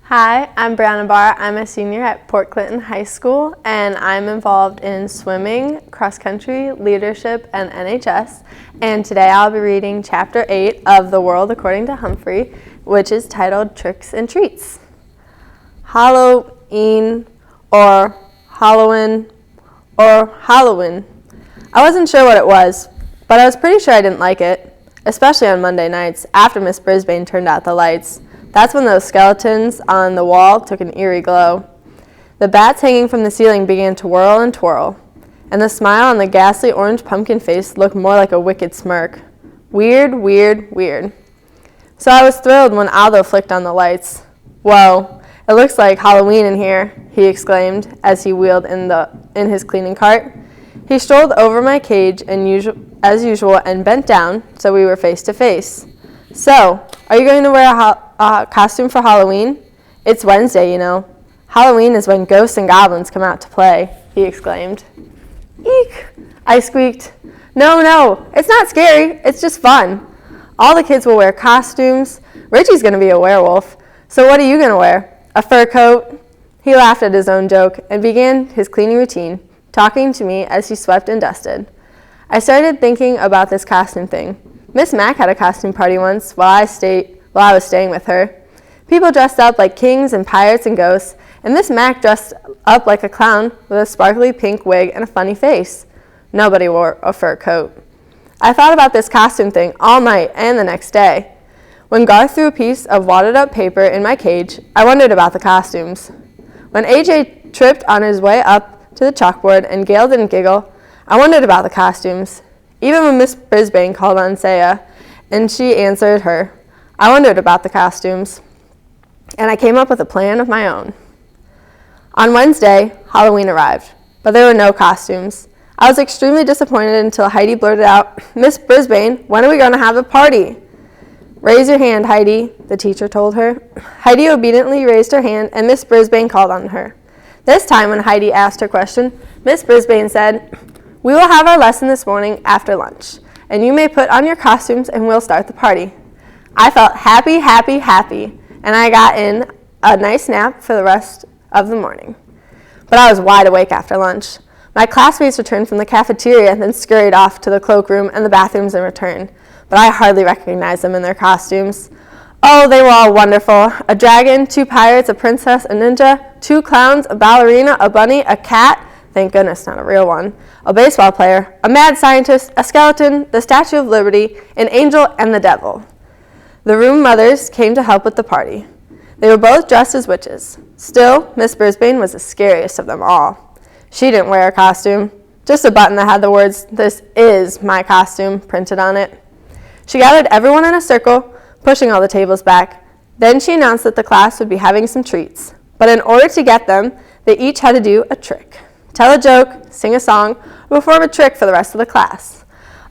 Hi, I'm Brianna Barr. I'm a senior at Port Clinton High School, and I'm involved in swimming, cross country, leadership, and NHS. And today I'll be reading Chapter 8 of The World According to Humphrey, which is titled Tricks and Treats. Halloween, or Halloween, or Halloween. I wasn't sure what it was, but I was pretty sure I didn't like it, especially on Monday nights after Miss Brisbane turned out the lights. That's when those skeletons on the wall took an eerie glow. The bats hanging from the ceiling began to whirl and twirl, and the smile on the ghastly orange pumpkin face looked more like a wicked smirk. Weird, weird, weird. So I was thrilled when Aldo flicked on the lights. "Whoa, it looks like Halloween in here," he exclaimed as he wheeled in his cleaning cart. He strolled over my cage as usual and bent down so we were face to face. "So, are you going to wear a costume for Halloween? It's Wednesday, you know. Halloween is when ghosts and goblins come out to play," he exclaimed. "Eek," I squeaked. No, it's not scary. It's just fun. All the kids will wear costumes. Richie's going to be a werewolf. So what are you going to wear? A fur coat?" He laughed at his own joke and began his cleaning routine, talking to me as he swept and dusted. I started thinking about this costume thing. Miss Mack had a costume party once while I was staying with her. People dressed up like kings and pirates and ghosts, and Miss Mack dressed up like a clown with a sparkly pink wig and a funny face. Nobody wore a fur coat. I thought about this costume thing all night and the next day. When Garth threw a piece of wadded up paper in my cage, I wondered about the costumes. When AJ tripped on his way up to the chalkboard and Gail didn't giggle, I wondered about the costumes. Even when Miss Brisbane called on Saya and she answered her, I wondered about the costumes. And I came up with a plan of my own. On Wednesday, Halloween arrived, but there were no costumes. I was extremely disappointed until Heidi blurted out, "Miss Brisbane, when are we going to have a party?" "Raise your hand, Heidi," the teacher told her. Heidi obediently raised her hand, and Miss Brisbane called on her. This time, when Heidi asked her question, Miss Brisbane said, "We will have our lesson this morning after lunch, and you may put on your costumes and we'll start the party." I felt happy, and I got in a nice nap for the rest of the morning. But I was wide awake after lunch. My classmates returned from the cafeteria and then scurried off to the cloakroom and the bathrooms in return, but I hardly recognized them in their costumes. Oh, they were all wonderful. A dragon, 2 pirates, a princess, a ninja, 2 clowns, a ballerina, a bunny, a cat, thank goodness not a real one, a baseball player, a mad scientist, a skeleton, the Statue of Liberty, an angel, and the devil. The room mothers came to help with the party. They were both dressed as witches. Still, Miss Brisbane was the scariest of them all. She didn't wear a costume, just a button that had the words, "This is my costume," printed on it. She gathered everyone in a circle, pushing all the tables back. Then she announced that the class would be having some treats. But in order to get them, they each had to do a trick. Tell a joke, sing a song, or perform a trick for the rest of the class.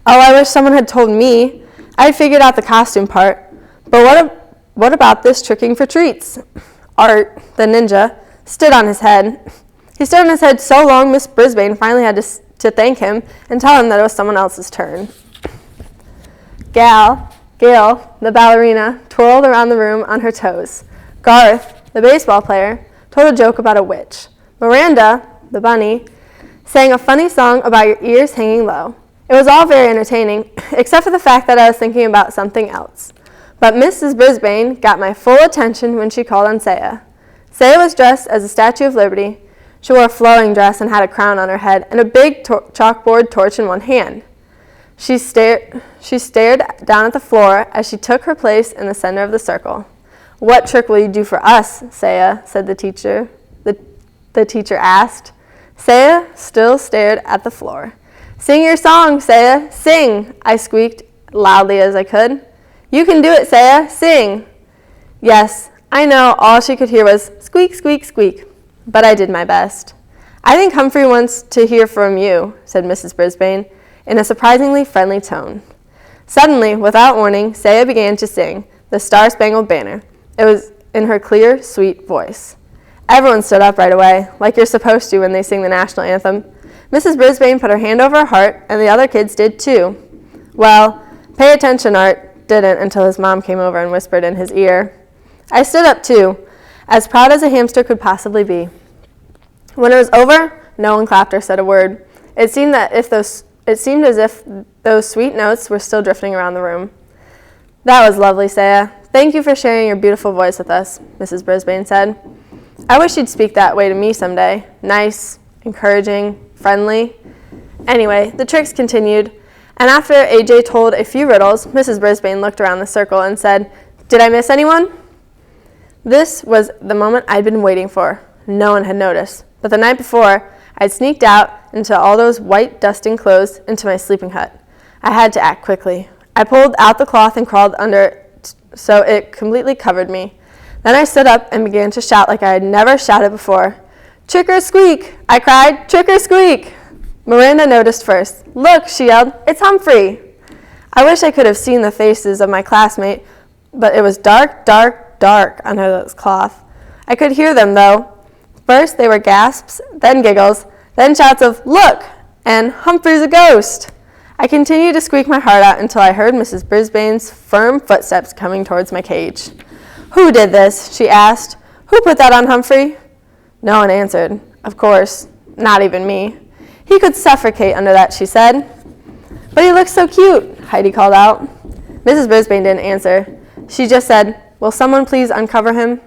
Oh, I wish someone had told me. I had figured out the costume part. But what about this tricking for treats? Art, the ninja, stood on his head. He stood on his head so long Miss Brisbane finally had to thank him and tell him that it was someone else's turn. Gail, the ballerina, twirled around the room on her toes. Garth, the baseball player, told a joke about a witch. Miranda, the bunny, sang a funny song about your ears hanging low. It was all very entertaining, except for the fact that I was thinking about something else. But Mrs. Brisbane got my full attention when she called on Saya. Saya was dressed as a Statue of Liberty. She wore a flowing dress and had a crown on her head and a big chalkboard torch in one hand. She stared down at the floor as she took her place in the center of the circle. "What trick will you do for us, Saya?" said the teacher. The teacher asked. Saya still stared at the floor. "Sing your song, Saya, sing," I squeaked loudly as I could. "You can do it, Saya, sing." Yes, I know all she could hear was squeak, squeak, squeak, but I did my best. "I think Humphrey wants to hear from you," said Mrs. Brisbane, in a surprisingly friendly tone. Suddenly, without warning, Saya began to sing the Star-Spangled Banner. It was in her clear, sweet voice. Everyone stood up right away, like you're supposed to when they sing the national anthem. Mrs. Brisbane put her hand over her heart, and the other kids did too. Well, pay attention, Art didn't until his mom came over and whispered in his ear. I stood up too. as proud as a hamster could possibly be. When it was over, no one clapped or said a word. It seemed as if those sweet notes were still drifting around the room. That was lovely, Saya. Thank you for sharing your beautiful voice with us, Mrs. Brisbane said. I wish you'd speak that way to me someday. Nice, encouraging, friendly. Anyway, the tricks continued, and after AJ told a few riddles, Mrs. Brisbane looked around the circle and said, "Did I miss anyone?" This was the moment I'd been waiting for. No one had noticed, but the night before, I'd sneaked out into all those white dusting clothes into my sleeping hut. I had to act quickly. I pulled out the cloth and crawled under it so it completely covered me. Then I stood up and began to shout like I had never shouted before. "Trick or squeak!" I cried. "Trick or squeak!" Miranda noticed first. "Look," she yelled, "it's Humphrey!" I wish I could have seen the faces of my classmate, but it was dark, dark, dark under this cloth. I could hear them, though. First they were gasps, then giggles, then shouts of "Look!" and "Humphrey's a ghost!" I continued to squeak my heart out until I heard Mrs. Brisbane's firm footsteps coming towards my cage. "Who did this?" she asked. "Who put that on Humphrey?" No one answered. Of course, not even me. "He could suffocate under that," she said. "But he looks so cute," Heidi called out. Mrs. Brisbane didn't answer. She just said, "Will someone please uncover him?"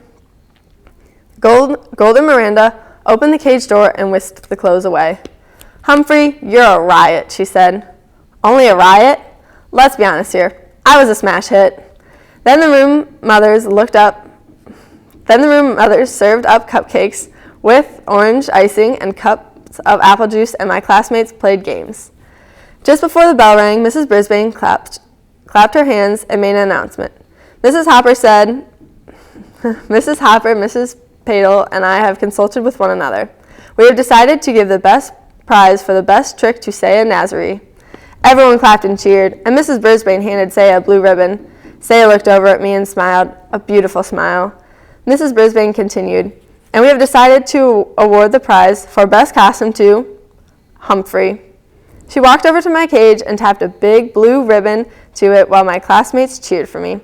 Golden Miranda opened the cage door and whisked the clothes away. "Humphrey, you're a riot," she said. "Only a riot? Let's be honest here. I was a smash hit." Then the room mothers served up cupcakes with orange icing and cups of apple juice, and my classmates played games. Just before the bell rang, Mrs. Brisbane clapped her hands and made an announcement. Mrs. Hopper said, "Mrs. Hopper, Mrs. Padel, and I have consulted with one another. We have decided to give the best prize for the best trick to Saya Nazari." Everyone clapped and cheered, and Mrs. Brisbane handed Saya a blue ribbon. Saya looked over at me and smiled, a beautiful smile. Mrs. Brisbane continued, "And we have decided to award the prize for best costume to Humphrey." She walked over to my cage and tapped a big blue ribbon to it while my classmates cheered for me.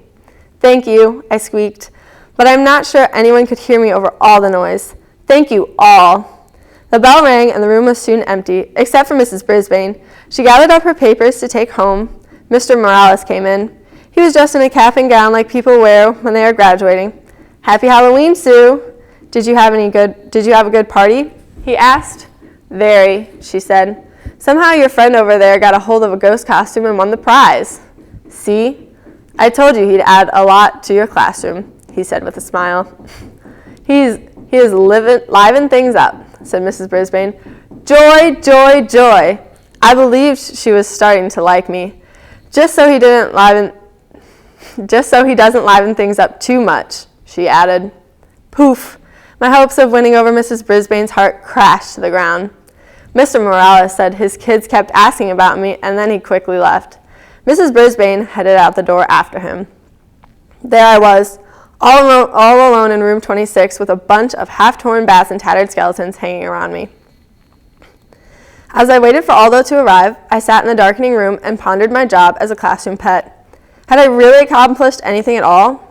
"Thank you," I squeaked, but I'm not sure anyone could hear me over all the noise. "Thank you all." The bell rang and the room was soon empty, except for Mrs. Brisbane. She gathered up her papers to take home. Mr. Morales came in. He was dressed in a cap and gown like people wear when they are graduating. "Happy Halloween, Sue. Did you have a good party?" he asked. "Very," she said. "Somehow your friend over there got a hold of a ghost costume and won the prize." "See? I told you he'd add a lot to your classroom," he said with a smile. He is livened things up," said Mrs. Brisbane. "Joy, joy, joy." I believed she was starting to like me. Just so he doesn't liven things up too much, she added. Poof! My hopes of winning over Mrs. Brisbane's heart crashed to the ground. Mr. Morales said his kids kept asking about me, and then he quickly left. Mrs. Brisbane headed out the door after him. There I was, all alone in room 26 with a bunch of half-torn bats and tattered skeletons hanging around me. As I waited for Aldo to arrive, I sat in the darkening room and pondered my job as a classroom pet. Had I really accomplished anything at all?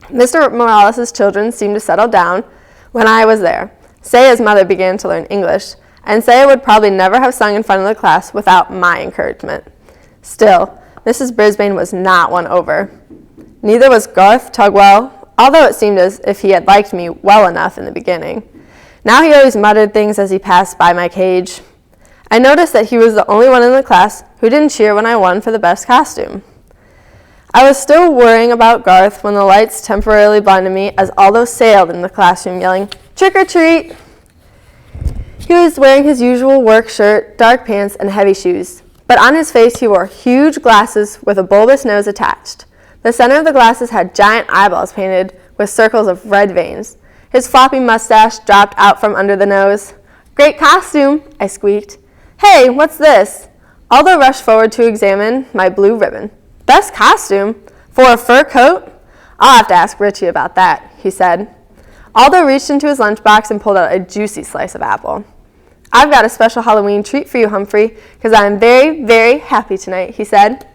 Mr. Morales' children seemed to settle down when I was there. Saya's mother began to learn English, and Saya would probably never have sung in front of the class without my encouragement. Still, Mrs. Brisbane was not won over. Neither was Garth Tugwell, although it seemed as if he had liked me well enough in the beginning. Now he always muttered things as he passed by my cage. I noticed that he was the only one in the class who didn't cheer when I won for the best costume. I was still worrying about Garth when the lights temporarily blinded me as Aldo sailed in the classroom yelling, "Trick or treat!" He was wearing his usual work shirt, dark pants, and heavy shoes, but on his face he wore huge glasses with a bulbous nose attached. The center of the glasses had giant eyeballs painted with circles of red veins. His floppy mustache dropped out from under the nose. "Great costume," I squeaked. "Hey, what's this?" Aldo rushed forward to examine my blue ribbon. "Best costume? For a fur coat? I'll have to ask Richie about that," he said. Aldo reached into his lunchbox and pulled out a juicy slice of apple. "I've got a special Halloween treat for you, Humphrey, because I'm very, very happy tonight," he said.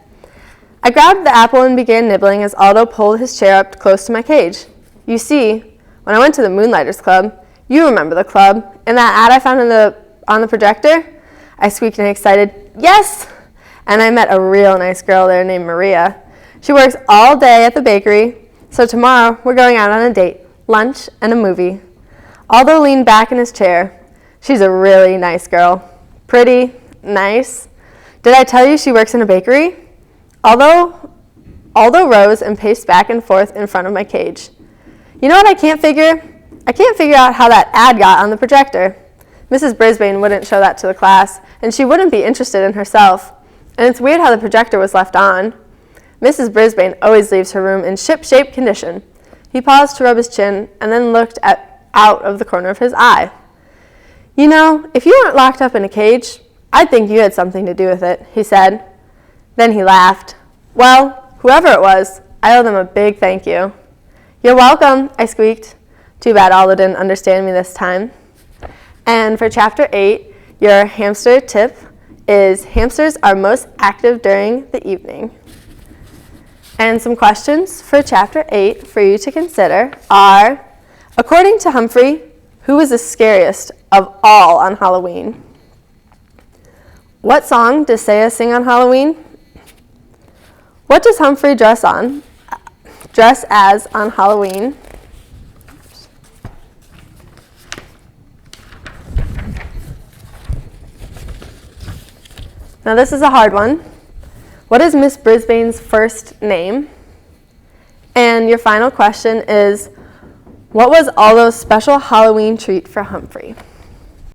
I grabbed the apple and began nibbling as Aldo pulled his chair up close to my cage. "You see, when I went to the Moonlighters Club. You remember the club, and that ad I found on the projector? I squeaked in excited, yes! And I met a real nice girl there named Maria. She works all day at the bakery, so tomorrow we're going out on a date, lunch, and a movie. Aldo leaned back in his chair. She's a really nice girl. Pretty, nice. Did I tell you she works in a bakery? Aldo rose and paced back and forth in front of my cage. You know what I can't figure? I can't figure out how that ad got on the projector. Mrs. Brisbane wouldn't show that to the class, and she wouldn't be interested in herself. And it's weird how the projector was left on. Mrs. Brisbane always leaves her room in ship-shape condition. He paused to rub his chin and then looked out of the corner of his eye. You know, if you weren't locked up in a cage, I'd think you had something to do with it, he said. Then he laughed. Well, whoever it was, I owe them a big thank you. You're welcome, I squeaked. Too bad Aldo didn't understand me this time. And for Chapter 8, your hamster tip is hamsters are most active during the evening. And some questions for Chapter 8 for you to consider are, according to Humphrey, who is the scariest of all on Halloween? What song does Saya sing on Halloween? What does Humphrey dress as on Halloween? Now this is a hard one. What is Miss Brisbane's first name? And your final question is, what was Aldo's special Halloween treat for Humphrey?